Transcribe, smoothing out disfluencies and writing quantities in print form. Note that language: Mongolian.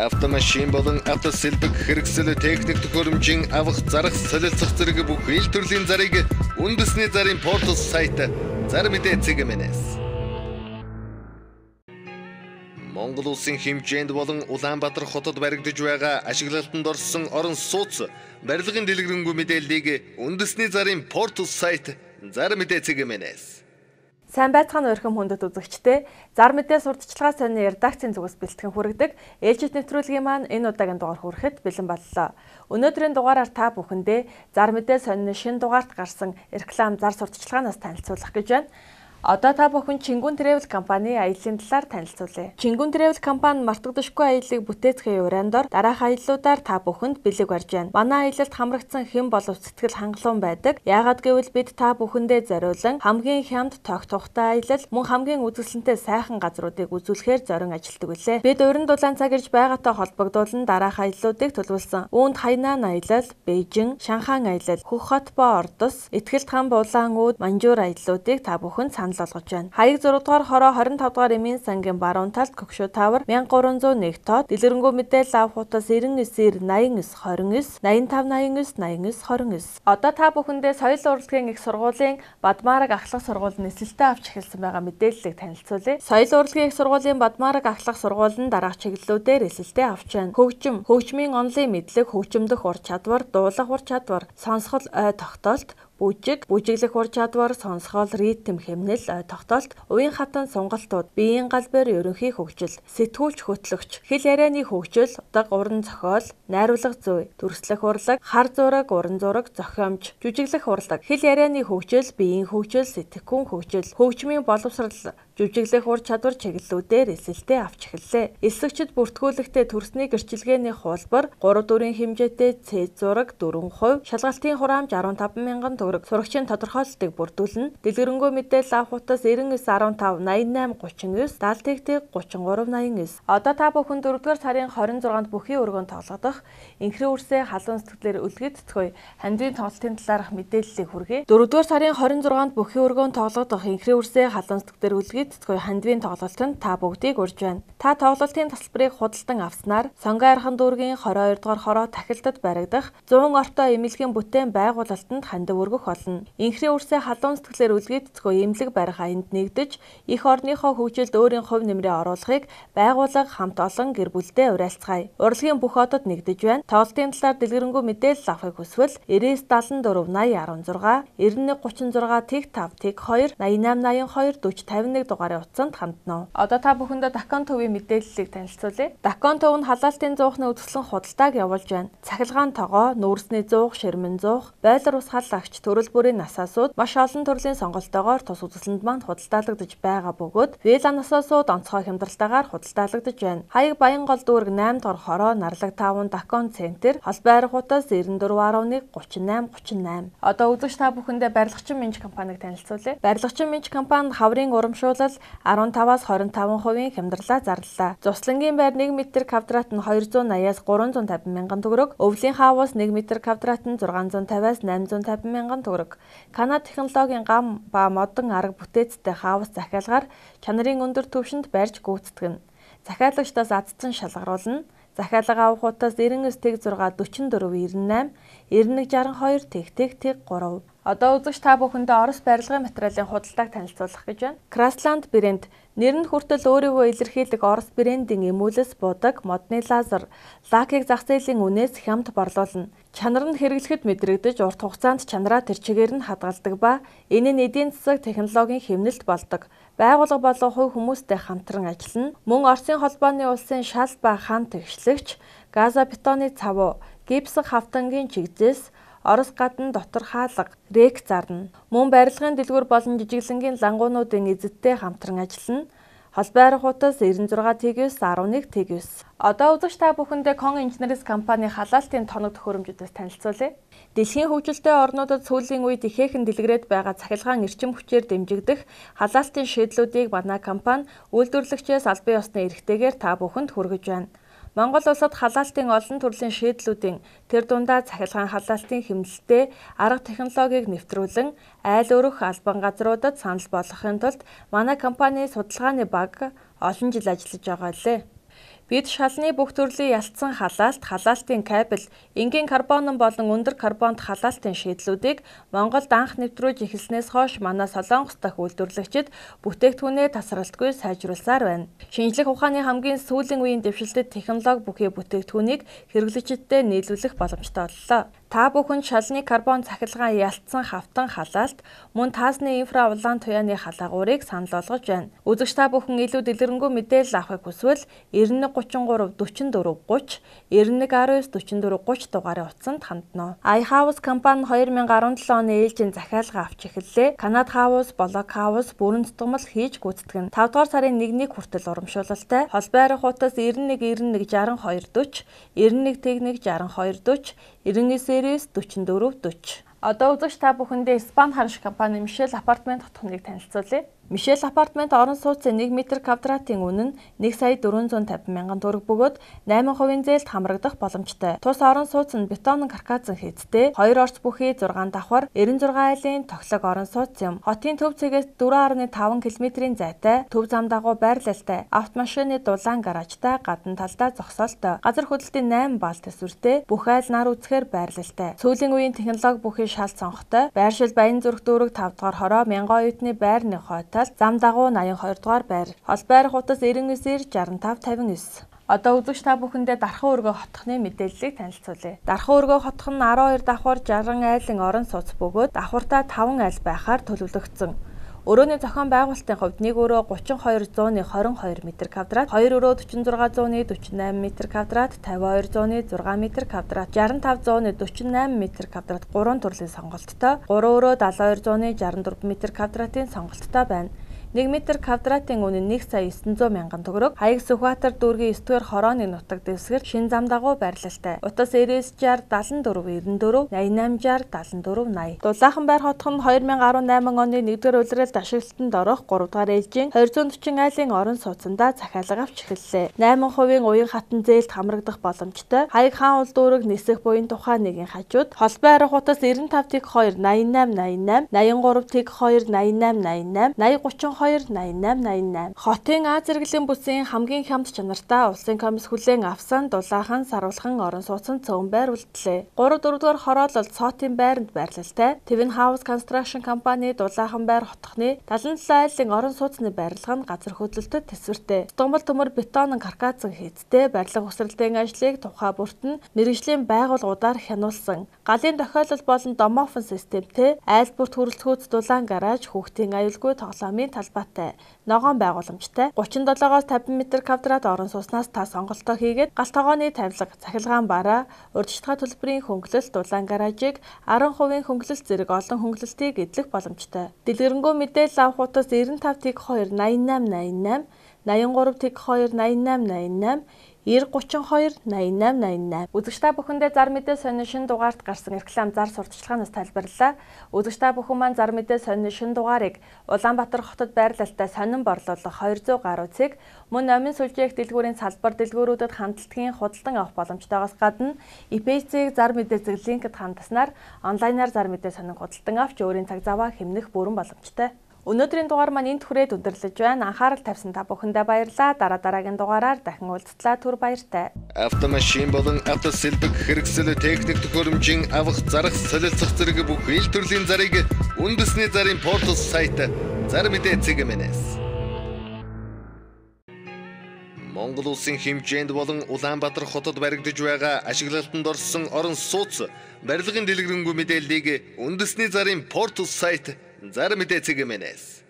Автомашин болон автосэлбэг хэрэгсэл техник төхөөрөмжийн авах зарах солилцох зэрэг бүх ил төрлийн зарыг үндэсний зарын портал сайт Зар мэдээ цэгмэнэс. Монгол улсын хэмжээнд болон Улаанбаатар хотод баригдаж байгаа ашиглалтанд орсон орон сууц барилгын дэлгэрэнгүй мэдээллийг үндэсний зарын портал сайт Зар мэдээ цэгмэнэс. Сайн байцгаана өрхөм хүндэт үзэгчдээ Зар мэдээ сурталчилгаа сонины редакцийн зүгээс бэлтгэн хүргэдэг ээлжит нэвтрүүлгийн маань энэ удаагийн дугаар хүрэхэд бэлэн боллоо. Өнөөдрийн дугаараар та бүхэндээ Зар мэдээ сонины шинэ дугаарт гарсан реклам зар сурталчилгаанаас танилцуулах гэж байна. Одоо та бүхэн Чингүн Travel компани аяллаа талаар танилцуулъя. Чингүн Travel компани мартагдашгүй аяллыг бүтээцгээе урандор дараах аяллуудаар та бүхэнд бэлэг барьж байна. Манай аялалд хамрагдсан хэн болов сэтгэл хангалуун байдаг. Яагаад гэвэл бид та бүхэндээ зориулан хамгийн хямд тогт тухтай аялал мөн хамгийн үзэсгэлэнтэй сайхан газруудыг үзүүлэхээр зорин ажилтдаг билээ. Бид уран дулаан цаг ирж байгаатай холбогдуулан дараах аяллуудыг төлөвлөсөн. Үүнд Хайнан аялал, Бээжин, Шанхай аялал, Хөх хот ба Ордос, Этгэлт хам Булаан үүд, Манжуур аяллуудыг та бүхэнд санал болгож байна. Хаяг 6 дугаар хороо 25 дугаар эмийн сангийн баруун талд Көкшөө тавар 1301 тоод дэлгэрэнгүй мэдээлэл авах утас 99 89 29 85 89 89 29. Одоо та бүхэндээ соёл урлагийн их сургуулийн Бадмаараг ахлах сургуулийн нислэлтэд авч эхэлсэн байгаа мэдээллийг танилцуулъя. Соёл урлагийн их сургуулийн Бадмаараг ахлах сургууль нь дараах чиглэлүүдээр нислэлтэд авч байна. Хөгжим, хөгжмийн онлын мэдлэг, хөгжимдөх ур чадвар, дуулах ур чадвар, сонсгол ой тогтоолт, бүжиглэх ур чадвар, сонсгол, ритм хэмнэл, ой тогтоолт, уян хатан сонголтууд, биеийн галбаар ерөнхий хөгжил, сэтгүүлч хөтлөгч, хэл ярианы хөгжил, удаг уран зохиол, найруулга зүй, дүрслэх урлаг, хар зураг, уран зураг, зохиомж, жүжиглэх урлаг, хэл ярианы хөгжил, биеийн хөгжил, сэтгэхүйн хөгжил, хөгжмийн боловсрал, жүжиглэх ур чадвар чиглэлүүдээр эсэлтэд авч эхэллээ. Эсвэгчид бүртгүүлэхдээ төрсний гэрчилгээний хуулбар 3 дүрийн хэмжээтэй цэц зураг 4%, шалгалтын хураамж 15,000 төгрөг, сурагчийн тодорхойлолтыг бүрдүүлнэ. Дэлгэрэнгүй мэдээлэл авах утас 9915 8839 70 3389. Одоо та бүхэн 4-р сарын 26-нд бүхий өргөнд тоглодох Инхрээ үрсээ халуун сэтгэлээр үлгээгдэцгүй хандивын тоглолтын талаарх мэдээллийг хүргэе. 4-р сарын 26-нд бүхий өргөнд тоглодох Инхрээ үрсээ халуун сэтгэлээр үлгээгдэцгүй хандивын тоглолтод та бүгдийг урьж байна. Та тоглолтын тасалбарыг худалдан авснаар Сонгой архан дүүргийн 22 дугаар хороо тахилдад баригдах 100 ортой эмнэлгийн бүтээн байгуулалтанд хандив өргөх болно. Инхрээ үрсээ халуун сэтгэлээр үлгээгдэцгүй эмнэлэг барих аянд нэгдэж их орныхоо хөгжилд өөрийн хувь нэмрээ оруулахыг байгууллага хамт олон гэр бүлдээ уриалцгаая. Урлагийн бүх одод нэгдэж байна. Тоглолтын талаар дэлгэрэнгүй мэдээлэл авахыг хүсвэл 9974 8016 9136 тэг 5 тэг 2 8882 4051 дугаарын утсанд хандна. Одоо та бүхэндээ Дакон төвийн мэдээллийг танилцуулъя. Дакон төв нь халаалтын зуухны үзэсгэлэн худалдааг явуулж байна. Цахилгаан тогоо, нүүрсний зуух, ширмэн зуух, бойлор ус халагч, төрөл бүрийн насаасууд маш олон төрлийн сонголтоогоор тус үзэсгэлэнд манд худалдаалагдаж байгаа бөгөөд вилла насаасууд онцгой хямдралтаагаар худалдаалагдаж байна. Хаяг Баянгол дүүрэг 8 дугаар хороо Нарлаг 5 Дакон центр, холбоо арих утас 9411 38 38. Одоо үзэгч та бүхэндээ барилгачин Минж компанийг танилцуулъя. Барилгачин Минж компанид хаврын урамшуулал 15-аас 25% хямдралаа зарлалаа. Цуслангийн байр 1 м квадрат нь 280-аас 350 мянган төгрөг, өвлийн хаавус 1 м квадрат нь 650-аас 850 мянган төгрөг. Канада технологийн гам ба модон арга бүтээцтэй хаавус захиалгаар чанарын өндөр түвшинд барьж гүйцэтгэнэ. Захиалагчдаас азцсан шалгаруулна. Захиалга авах утас 99 тэг 6 44 98 9162 тэг 3. Одоо үзэгч та бүхэндээ Орос барилгын материалын худалдааг танилцуулах гэж байна. Крастланд брэнд нэр нь хүртэл өөрийгөө илэрхийлэх Орос брэндийн эмүүлэс будаг модны лазер лакийг зах зээлийн үнээс хямд борлуулна. Чанар нь хэрэглэхэд мэдрэгдэж урт хугацаанд чанараа тэр чигээр нь хадгалдаг ба энэ нь эдийн засаг технологийн хэмнэлт болдог. Байгууллага болон хувь хүмүүстэй хамтран ажиллана. Мөн Оросын холбооны улсын шал ба хан тэгшлэгч, газобетоны цавуу, гипс хавтангийн чигзээс Орос гадна дотор хаалга, рек зарна. Мөн барилгын дэлгүүр болон жижиглэнгийн лангуунуудын эзэдтэй хамтран ажиллана. Холбоо арих утас 96 11 9. Одоо үзэгч та бүхэндээ Кон Инженерс компани халаалтын тоног төхөөрөмжүүдээс танилцуулъя. Дэлхийн хөгжилтэй орнуудад сүүлийн үед ихээхэн дэлгэрээд байгаа цахилгаан эрчим хүчээр дэмжигдэх халаалтын шийдлүүдийг манай компани үйлдвэрлэгчээс албан ёсны эрхтэйгээр та бүхэнд хүргэж байна. Монгол улсад халаалтын олон төрлийн шийдлүүдийн тэр дундаа цахилгаан халаалтын хэмнэлттэй арга технологиг нэвтрүүлэн айл өрөх албан газруудад санал болгохын тулд манай компани судалгааны баг олон жил ажиллаж байгаа лээ. Бид шалны бүх төрлийн ялцсан халаалт, халаалтын кабель, энгийн карбон болон өндөр карбонд халаалтын шийдлүүдийг Монголд анх нэвтрүүлж эхэлснээс хойш манай Солонгос дахь үйлдвэрлэгчид бүтээгдэхүүнээ тасралтгүй сайжруулсаар байна. Шинжлэх ухааны хамгийн сүүлийн үеийн дэвшилтэд технологи бүхий бүтээгдэхүүнийг хэрэглэгчидтэй нийлүүлэх боломжтой боллоо. Та бүхэнд шалны карбон цахилгаан ялцсан хавтан халаалт, мөн таасны инфра улаан туяаны халаагуурыг санал болгож байна. Үзэгч та бүхэн илүү дэлгэрэнгүй мэдээлэл авахыг хүсвэл 9133 44 30, 9119 44 30 дугаарыг утсанд хандна. iHouse компани 2017 оны ээлжийн захиалга авч эхэллээ. Канад хаус, Блок хаус бүрэн тутамл хийж гүйцэтгэн. 5 дугаар сарын 1-ний хүртэл урамшуулалтай. Холбоо арга хуудас 91 92 62 40, 91 техник 62 40, 99 series 44 40. Одоо үзэгч та бүхэндээ Испани харанш компани Мишель апартмент хотхоныг танилцуулъя. Мишель апартмент орон сууцын 1 м2-ын үнэ нь 1,450,000 төгрөг бөгөөд 8% зээлд хамрагдах боломжтой. Тус орон сууц нь бетон каркасын хийцтэй 2 орц бүхий 6 давхар 96 айлын тоглог орон сууц юм. Хотын төв цэгээс 4.5 км-ийн зайтай, төв зам дагуу байрлалтай, автомашины дулаан гаражтай, гадна талдаа зогсоолтой, газар хөдлөлтийн 8 баал төсвөртэй, бүх айл нар үзэхээр байрлалтай. Сүүлийн үеийн технологи бүхий шал цонхтой, байршил Баян зүрх дүүрэг 5 дугаар хороо, Мянган оюутны байрны хойтой, зам дагуу 82 дугаар байр. Холбоо арга хуудас 99 65 59. Одоо үзэгч та бүхэндээ Дархан өргөө хотхны мэдээллийг танилцуулъя. Дархан өргөө хотх нь 12 давхар 60 айлын орон сууц бөгөөд давхартаа 5 айл байхаар төлөвлөгдсөн. Өрөөний зохион байгуулалтын хувьд нэг өрөө 32 122 м2, 2 өрөө 46 148 м2, 52 6 м2, 65 148 м2 3 төрлийн сонголттой, 3 өрөө 72 64 м2-ийн сонголттой байна. 1 м2-ийн үнэ нь 1,900,000 төгрөг. Хаяг Сүхбаатар дүүргийн 9-р хорооны нутаг дэвсгэр шин зам дагуу байрлалтай. Утас 90 74 94 88 74 80. Дулаахан байр хотх нь 2018 оны 1-р улиралд ашиглалтанд орох 3-р ээлжийн 240 айлын орон сууцндаа захиалга авч эхэллээ. 8% уян хатан зээлд хамрагдах боломжтой. Хаяг хаан ул дүүрэг нисэх буян тухай нэгэн хажууд. Холбоо арга хуудас 95-2 88 88, 83-2 88 88, 80 88. Хотын А зэрэглэлийн бүсийн хамгийн хямд чанартай улсын комисс хүлээн авсан дулаахан саруулхан орон сууцнд цөөн байр үлдлээ. 3-4 дугаар хороолол Цоотын байранд байрлалтай. Твин Хаус Construction компани дулаахан байр хотхны 77 айлын орон сууцны байрлал нь газар хөдлөлтөд төсвөртэй. Стомбол төмөр бетон каркасын хийцтэй барилга өсрэлтийн ажлыг тухай бүрт нь мэргэжлийн байгууллагуудаар хянуулсан. Галын тохиолдол болон домофон системтэй, айл бүрт хүрэлцгүүц дулаан гараж, хүүхдийн аюулгүй тоглоомын талбайтай, ногоон байгууламжтай, 37-оос 50 м2 орон сууснаас та сонголтоо хийгээд галт тогооны тавилга, цахилгаан бараа, урьдчилгаа төлбөрийн хөнгөлөлт, дулаан гаражийг 10% хөнгөлөлт зэрэг олон хөнгөлөлтийг эдлэх боломжтой. Дэлгэрэнгүй мэдээлэл авах утас 95-2 88 88, 83-2 88 88, 932 88 88. Үзэгч та бүхэндээ зар мэдээ сонин шин дугаарт гарсан реклам зар сурталчилгаанаас тайлбарлалаа. Үзэгч та бүхэн маань зар мэдээ сонин шин дугаарыг Улаанбаатар хотод байрлалтай сонин борлуулах 200 гаруй цэг, мөн номын сүлжээх дэлгүүрийн салбар дэлгүүрүүдэд хандлтгийн худалдан авах боломжтойгоос гадна ИП-ийг зар мэдээ зэрэг линкэд хандаснаар онлайнаар зар мэдээ сонин худалдан авч өөрийн цаг заваа хэмнэх бүрэн боломжтой. Өнөөдрийн дугаар маань энд хүрээд өндөрлөж байна. Анхаарал тавьсан та бүхэндээ баярлалаа. Дараагийн дугаараар дахин уулзтлаа. Түр баяртай. Автомашин болон автосэлбэг хэрэгсэл техник төхөөрөмжийн авах зарах солилцох зэрэг бүх ил төрлийн зарыг үндэсний зарын портал сайт Зар мэдээ цэгмэнээс Монгол улсын хэмжээнд болон Улаанбаатар хотод баригдаж байгаа ашиглалтанд орсон орон сууц барилгын дэлгэрэнгүй мэдээллийг үндэсний зарын портал сайт Зар мэдээ цэгмэнээс